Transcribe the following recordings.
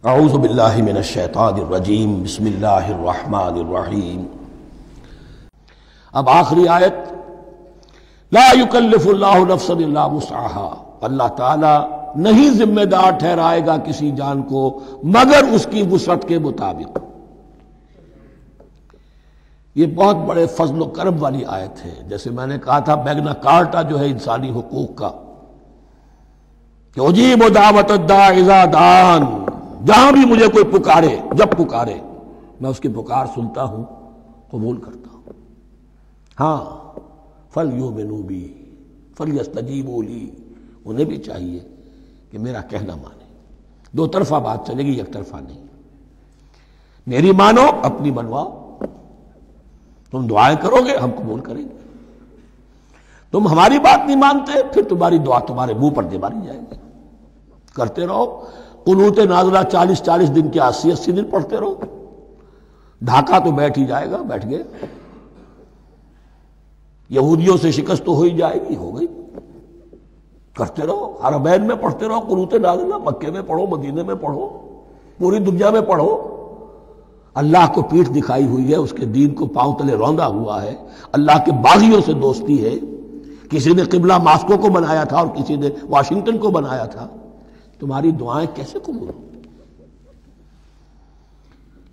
اعوذ باللہ من الشیطان الرجیم بسم اللہ الرحمن الرحیم۔ اب آخری آیت، لا یکلف اللہ نفسا الا وسعها، اللہ تعالی نہیں ذمہ دار ٹھہرائے گا کسی جان کو مگر اس کی وسعت کے مطابق۔ یہ بہت بڑے فضل و کرم والی آیت ہے۔ جیسے میں نے کہا تھا میگنا کارٹا جو ہے انسانی حقوق کا، کہ اجیب دعوت الداع اذا دعان، جہاں بھی مجھے کوئی پکارے، جب پکارے میں اس کی پکار سنتا ہوں، قبول کرتا ہوں۔ ہاں فَلْيُؤْمِنُوا بِي فَلْيَسْتَجِيبُوا لِي، انہیں بھی چاہیے کہ میرا کہنا مانے۔ دو طرفہ بات چلے گی، یک طرفہ نہیں۔ میری مانو، اپنی منواؤ۔ تم دعائیں کرو گے، ہم قبول کریں گے۔ تم ہماری بات نہیں مانتے، پھر تمہاری دعا تمہارے منہ پر دے ماری جائے گی۔ کرتے رہو قنوت نازلہ 40 دن کے 80 دن پڑھتے رہو، ڈھاکہ تو بیٹھ ہی جائے گا، بیٹھ گئے۔ یہودیوں سے شکست تو ہو ہی جائے گی، ہو گئی۔ کرتے رہو، حرمین میں پڑھتے رہو قنوت نازلہ، مکے میں پڑھو، مدینے میں پڑھو، پوری دنیا میں پڑھو۔ اللہ کو پیٹھ دکھائی ہوئی ہے، اس کے دین کو پاؤں تلے روندا ہوا ہے، اللہ کے باغیوں سے دوستی ہے۔ کسی نے قبلہ ماسکو کو بنایا تھا اور کسی نے واشنگٹن کو بنایا تھا۔ تمہاری دعائیں کیسے قبول ہوں؟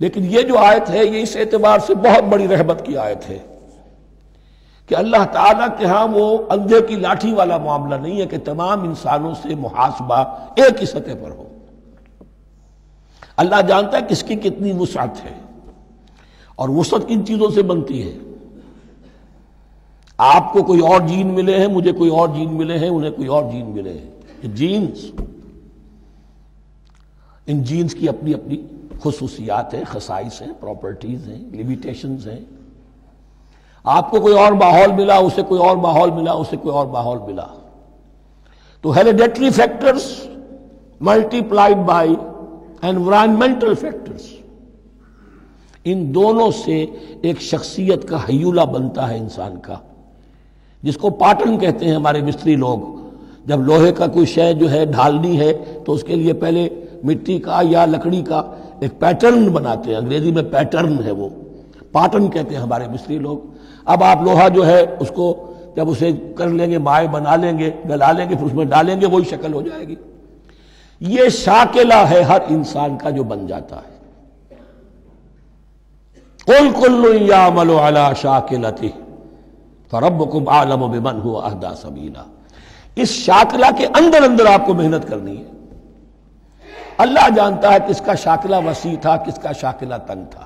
لیکن یہ جو آیت ہے، یہ اس اعتبار سے بہت بڑی رحمت کی آیت ہے کہ اللہ تعالیٰ کے ہاں وہ اندھے کی لاٹھی والا معاملہ نہیں ہے کہ تمام انسانوں سے محاسبہ ایک ہی سطح پر ہو۔ اللہ جانتا ہے کس کی کتنی وسعت ہے، اور وسعت کن چیزوں سے بنتی ہے۔ آپ کو کوئی اور جین ملے ہیں، مجھے کوئی اور جین ملے ہیں، انہیں کوئی اور جین ملے ہیں۔ یہ جینز، ان جینز کی اپنی اپنی خصوصیات ہیں، خصائص ہیں، پراپرٹیز ہیں، لیمیٹیشنز ہیں۔ آپ کو کوئی اور ماحول ملا، اسے کوئی اور ماحول ملا، اسے کوئی اور ماحول ملا۔ تو hereditary factors multiplied by environmental factors, ان دونوں سے ایک شخصیت کا ہیولہ بنتا ہے انسان کا، جس کو پیٹرن کہتے ہیں ہمارے مستری لوگ۔ جب لوہے کا کوئی شے جو ہے ڈھالنی ہے تو اس کے لیے پہلے مٹی کا یا لکڑی کا ایک پیٹرن بناتے ہیں، انگریزی میں پیٹرن ہے، وہ پیٹرن کہتے ہیں ہمارے مستری لوگ۔ اب آپ لوہا جو ہے اس کو جب اسے کر لیں گے، مائع بنا لیں گے، گلا لیں گے، پھر اس میں ڈالیں گے، وہی شکل ہو جائے گی۔ یہ شاکلہ ہے ہر انسان کا جو بن جاتا ہے۔ قُلْ كُلٌّ يَعْمَلُ عَلَى شَاكِلَتِهِ فَرَبُّكُمْ أَعْلَمُ بِمَنْ هُوَ أَهْدَىٰ سَبِيلًا۔ اس شاکلہ کے اندر اندر آپ کو محنت کرنی ہے۔ اللہ جانتا ہے کس کا شاکلہ وسیع تھا، کس کا شاکلہ تنگ تھا،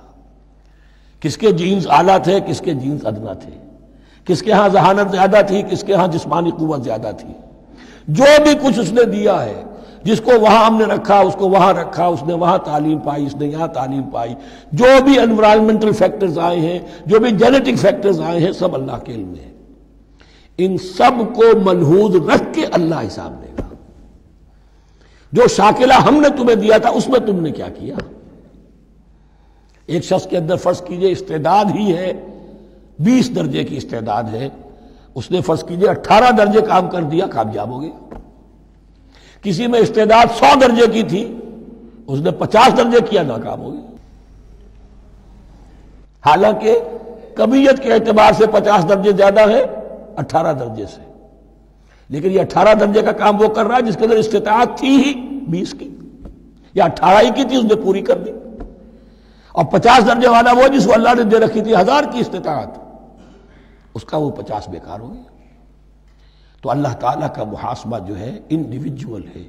کس کے جینز اعلیٰ تھے، کس کے جینز ادنا تھے، کس کے ہاں ذہانت زیادہ تھی، کس کے ہاں جسمانی قوت زیادہ تھی۔ جو بھی کچھ اس نے دیا ہے، جس کو وہاں ہم نے رکھا، اس کو وہاں رکھا، اس نے وہاں تعلیم پائی، اس نے یہاں تعلیم پائی، جو بھی انوائرمنٹل فیکٹرز آئے ہیں، جو بھی جینیٹک فیکٹرز آئے ہیں، سب اللہ کے علم میں ہے۔ ان سب کو ملحوظ رکھ کے اللہ حساب لے گا۔ جو شاکلہ ہم نے تمہیں دیا تھا اس میں تم نے کیا کیا؟ ایک شخص کے اندر فرض کیجئے استعداد ہی ہے 20 درجے کی استعداد ہے، اس نے فرض کیجئے 18 درجے کام کر دیا، کامیاب ہو گیا۔ کسی میں استعداد 100 درجے کی تھی، اس نے 50 درجے کیا، ناکام ہو گیا۔ حالانکہ کمیت کے اعتبار سے 50 درجے زیادہ ہے 18 درجے سے، لیکن یہ 18 درجے کا کام وہ کر رہا ہے جس کے اندر استطاعت تھی ہی 20 کی، یا 18 ہی کی تھی، اس نے پوری کر دی۔ اور 50 درجے والا وہ جس کو اللہ نے دے رکھی تھی 1000 کی استطاعت، اس کا وہ 50 بیکار ہو گیا۔ تو اللہ تعالیٰ کا محاسبہ جو ہے انڈیویجول ہے،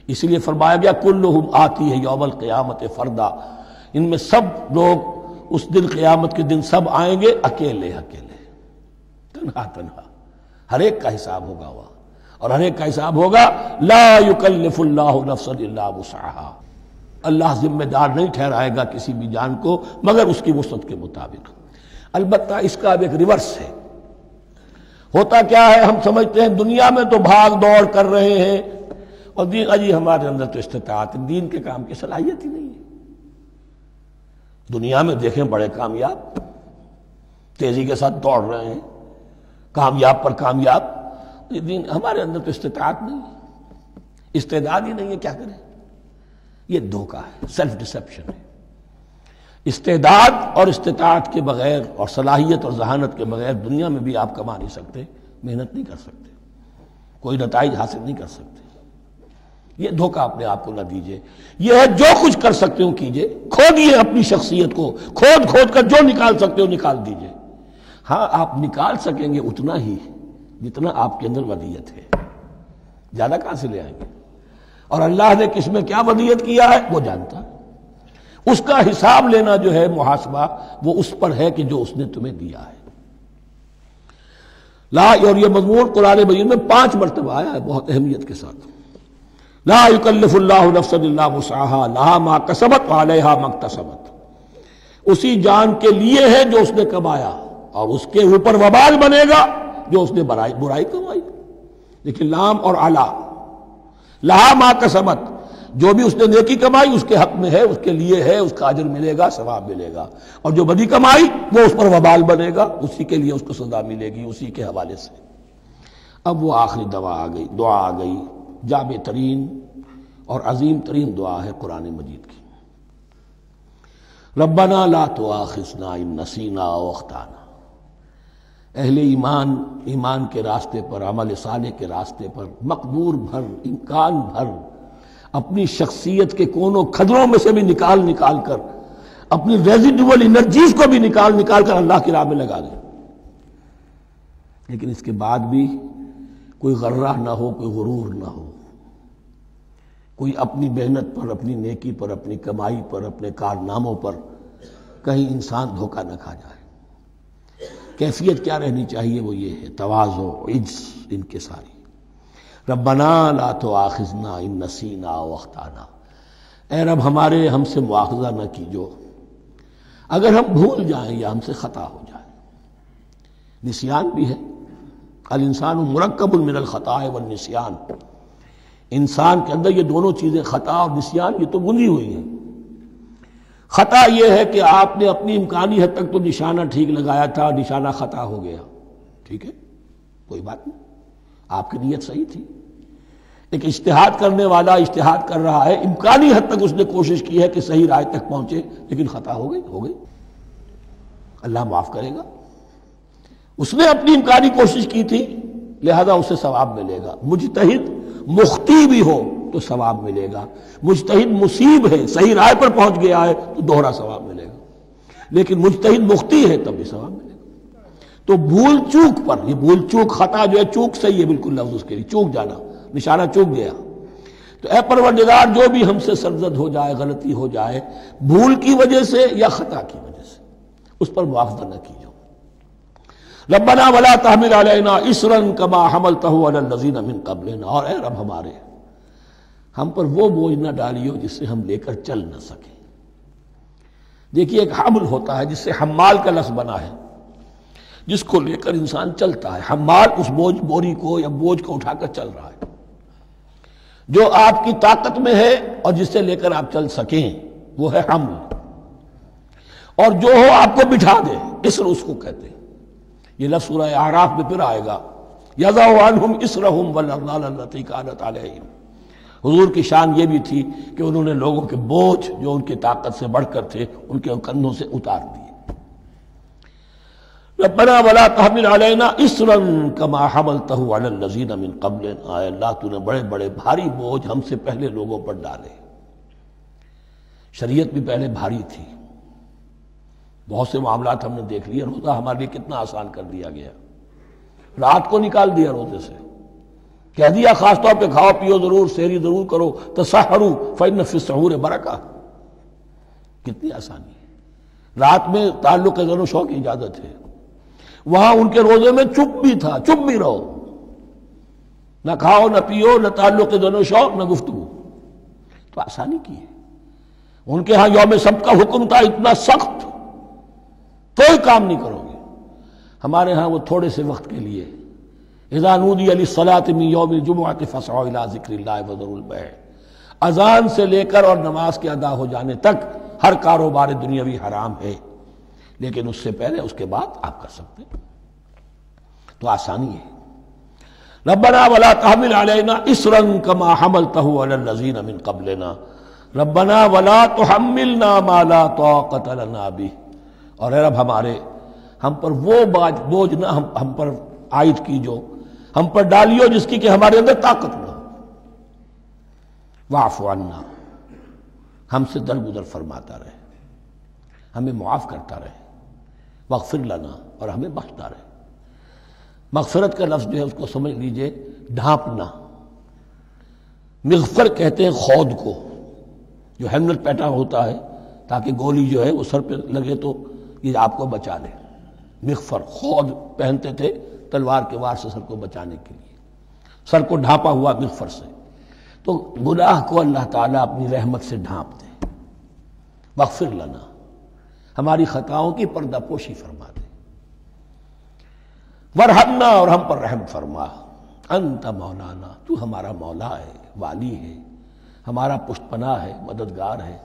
اسی لیے فرمایا گیا کلہم آتی ہے یوم القیامت فردا، ان میں سب لوگ اس دن قیامت کے دن سب آئیں گے اکیلے اکیلے، تنہا تنہا۔ ہر ایک کا حساب ہوگا وہاں، اور ہر ایک کا حساب ہوگا لا یکلف اللہ نفسا الا وسعها۔ اللہ ذمہ دار نہیں ٹھہرائے گا کسی بھی جان کو مگر اس کی وسعت کے مطابق۔ البتہ اس کا اب ایک ریورس ہے۔ ہوتا کیا ہے، ہم سمجھتے ہیں دنیا میں تو بھاگ دوڑ کر رہے ہیں، اور دین اجی ہمارے اندر تو استطاعت، دین کے کام کی صلاحیت ہی نہیں ہے۔ دنیا میں دیکھیں بڑے کامیاب تیزی کے ساتھ دوڑ رہے ہیں، کامیاب پر کامیاب، دین ہمارے اندر تو استطاعت نہیں ہے، استعداد ہی نہیں ہے، کیا کریں؟ یہ دھوکہ ہے، سیلف ڈسیپشن ہے۔ استعداد اور استطاعت کے بغیر اور صلاحیت اور ذہانت کے بغیر دنیا میں بھی آپ کما نہیں سکتے، محنت نہیں کر سکتے، کوئی نتائج حاصل نہیں کر سکتے۔ یہ دھوکہ اپنے آپ کو نہ دیجیے۔ یہ ہے جو کچھ کر سکتے ہو کیجیے، کھودیے اپنی شخصیت کو، کھود کر جو نکال سکتے ہو نکال دیجیے۔ ہاں آپ نکال سکیں گے اتنا ہی جتنا آپ کے اندر ودیت ہے، زیادہ کہاں سے لے آئیں گے؟ اور اللہ نے کس میں کیا ودیت کیا ہے وہ جانتا ہے، اس کا حساب لینا جو ہے، محاسبہ وہ اس پر ہے کہ جو اس نے تمہیں دیا ہے۔ اور یہ مضمون قرآن مجید میں 5 مرتبہ آیا ہے بہت اہمیت کے ساتھ۔ لا یکلف اللہ نفسا الا وسعها لها ما کسبت وعلیها ما اکتسبت۔ اسی جان کے لیے ہے جو اس نے کمایا، اور اس کے اوپر وبال بنے گا جو اس نے برائی کمائی۔ لیکن لام اور علا، لہا ما کسبت، جو بھی اس نے نیکی کمائی اس کے حق میں ہے، اس کے لیے ہے، اس کا اجر ملے گا، ثواب ملے گا، اور جو بدی کمائی وہ اس پر وبال بنے گا، اسی کے لیے اس کو سزا ملے گی، اسی کے حوالے سے۔ اب وہ آخری دعا آ گئی، جامع ترین اور عظیم ترین دعا ہے قرآن مجید کی۔ ربنا لا تؤاخذنا ان نسینا او اخطانا۔ اہل ایمان کے راستے پر، عمل صالح کے راستے پر مقدور بھر، امکان بھر اپنی شخصیت کے کونوں کھدروں میں سے بھی نکال کر، اپنی ریزیڈول انرجیز کو بھی نکال کر اللہ کی راہ میں لگا دیں۔ لیکن اس کے بعد بھی کوئی غرہ نہ ہو، کوئی غرور نہ ہو، کوئی اپنی محنت پر، اپنی نیکی پر، اپنی کمائی پر، اپنے کارناموں پر کہیں انسان دھوکہ نہ کھا جائے۔ کیفیت کیا رہنی چاہیے؟ وہ یہ ہے تواضع، عجز، انکساری۔ ربنا لا تؤاخذنا ان نسینا او اخطانا۔ اے رب ہم سے مواخذہ نہ کیجو اگر ہم بھول جائیں یا ہم سے خطا ہو جائے۔ نسیان بھی ہے، الانسان مرکب من الخطاء والنسیان، انسان کے اندر یہ دونوں چیزیں، خطا اور نسیان، یہ تو گندی ہوئی ہیں۔ خطا یہ ہے کہ آپ نے اپنی امکانی حد تک تو نشانہ ٹھیک لگایا تھا، نشانہ خطا ہو گیا، ٹھیک ہے، کوئی بات نہیں، آپ کی نیت صحیح تھی۔ ایک اجتہاد کرنے والا اجتہاد کر رہا ہے، امکانی حد تک اس نے کوشش کی ہے کہ صحیح رائے تک پہنچے، لیکن خطا ہو گئی، اللہ معاف کرے گا۔ اس نے اپنی امکانی کوشش کی تھی، لہذا اسے ثواب ملے گا۔ مجتہد مخطی بھی ہو تو ثواب ملے گا، مجتہد مصیب ہے، صحیح رائے پر پہنچ گیا ہے تو دوہرا ثواب ملے گا، لیکن مجتہد مخطی ہے تب بھی ثواب ملے گا۔ تو بھول چوک پر، یہ بھول چوک، خطا جو ہے، چوک صحیح ہے بالکل لفظ اس کے لیے، چوک جانا، نشانہ چوک گیا۔ تو اے پروردگار جو بھی ہم سے سرزد ہو جائے، غلطی ہو جائے، بھول کی وجہ سے یا خطا کی وجہ سے، اس پر مواخذہ نہ کیجو۔ ربنا ولا تحمل علینا اصرا کما حملتہ علی الذین من قبلنا، اور اے رب ہمارے، ہم پر وہ بوجھ نہ ڈالیو جس سے ہم لے کر چل نہ سکیں۔ دیکھیے ایک حمل ہوتا ہے جس سے حمال کا لفظ بنا ہے، جس کو لے کر انسان چلتا ہے۔ حمال اس بوری کو یا بوجھ کو اٹھا کر چل رہا ہے، جو آپ کی طاقت میں ہے اور جس سے لے کر آپ چل سکیں وہ ہے حمل، اور جو ہو آپ کو بٹھا دے، اسر اس کو کہتے ہیں۔ یہ لفظ سورہ اعراف میں پھر آئے گا، یضع عنہم اسرہم والاغلال التی کانت علیہم۔ حضور کی شان یہ بھی تھی کہ انہوں نے لوگوں کے بوجھ جو ان کی طاقت سے بڑھ کر تھے ان کے کندھوں سے اتار دیے۔ ربنا ولا تحمل علینا اصرا کما حملتہ علی الذین من قبلنا، اے اللہ تو نے بڑے بڑے بھاری بوجھ ہم سے پہلے لوگوں پر ڈالے۔ شریعت بھی پہلے بھاری تھی، بہت سے معاملات ہم نے دیکھ لیے، روزہ ہمارے لیے کتنا آسان کر دیا گیا، رات کو نکال دیا روزے سے، کہہ دیا خاص طور پہ کھاؤ پیو ضرور، سحری ضرور کرو، تسحروا فإن فی السحور برکہ، کتنی آسانی ہے۔ رات میں تعلق زن و شو کی اجازت ہے، وہاں ان کے روزے میں چپ بھی تھا، چپ بھی رہو، نہ کھاؤ نہ پیو، نہ تعلق زن و شوق، نہ گفتگو، تو آسانی کی ہے۔ ان کے ہاں یوم سبت کا حکم تھا اتنا سخت، کوئی کام نہیں کرو گے۔ ہمارے ہاں وہ تھوڑے سے وقت کے لیے، اذا نودی للصلاۃ من یوم الجمعۃ فاسعوا الی ذکر اللہ وذروا البیع، اذان سے لے کر اور نماز کے ادا ہو جانے تک ہر کاروبار دنیاوی حرام ہے، لیکن اس سے پہلے اس کے بعد آپ کر سکتے ہیں، تو آسانی ہے۔ ربنا ولا تحمل علینا اصرا کما حملتہ علی الذین من قبلنا، ربنا ولا تحملنا ما لا طاقت لنا به، اور اے رب ہمارے ہم پر وہ بوجھ نہ ہم پر عائد کی جو ہم پر ڈالیو جس کی کہ ہمارے اندر طاقت نہ ہو۔ واعف عنا، ہم سے درگزر فرماتا رہے، ہمیں معاف کرتا رہے، واغفر لنا، اور ہمیں بخشتا رہے۔ مغفرت کا لفظ جو ہے اس کو سمجھ لیجئے ڈھانپنا۔ مغفر کہتے ہیں خود کو، جو ہیملٹ پیٹرن ہوتا ہے تاکہ گولی جو ہے وہ سر پہ لگے تو یہ آپ کو بچا لے۔ مغفر خود پہنتے تھے تلوار کے وار سے سر کو بچانے کے لیے، سر کو ڈھانپا ہوا مغفر سے۔ تو گناہ کو اللہ تعالیٰ اپنی رحمت سے ڈھانپ دے۔ واغفر لنا، ہماری خطاؤں کی پردہ پوشی فرما دے۔ ورحمنا، اور ہم پر رحم فرما۔ انت مولانا، تو ہمارا مولا ہے، والی ہے، ہمارا پشت پناہ ہے، مددگار ہے۔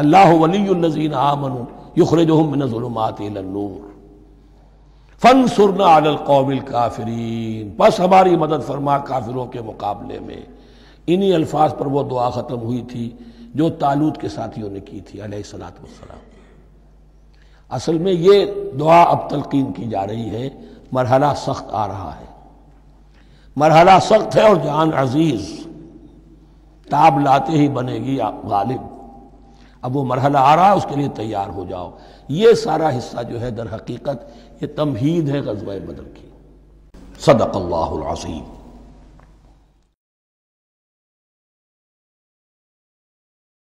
اللہ ولی الذین آمنوا یخرجہم من الظلمات الی النور فانصرنا علی القوم الکافرین، بس ہماری مدد فرما کافروں کے مقابلے میں۔ انہی الفاظ پر وہ دعا ختم ہوئی تھی جو طالوت کے ساتھیوں نے کی تھی علیہ الصلوۃ والسلام۔ اصل میں یہ دعا اب تلقین کی جا رہی ہے، مرحلہ سخت آ رہا ہے، مرحلہ سخت ہے اور جان عزیز، تاب لاتے ہی بنے گی غالب۔ اب وہ مرحلہ آ رہا ہے، اس کے لیے تیار ہو جاؤ۔ یہ سارا حصہ جو ہے در حقیقت یہ تمہید ہے غزوہ بدر کی۔ صدق اللہ العظیم۔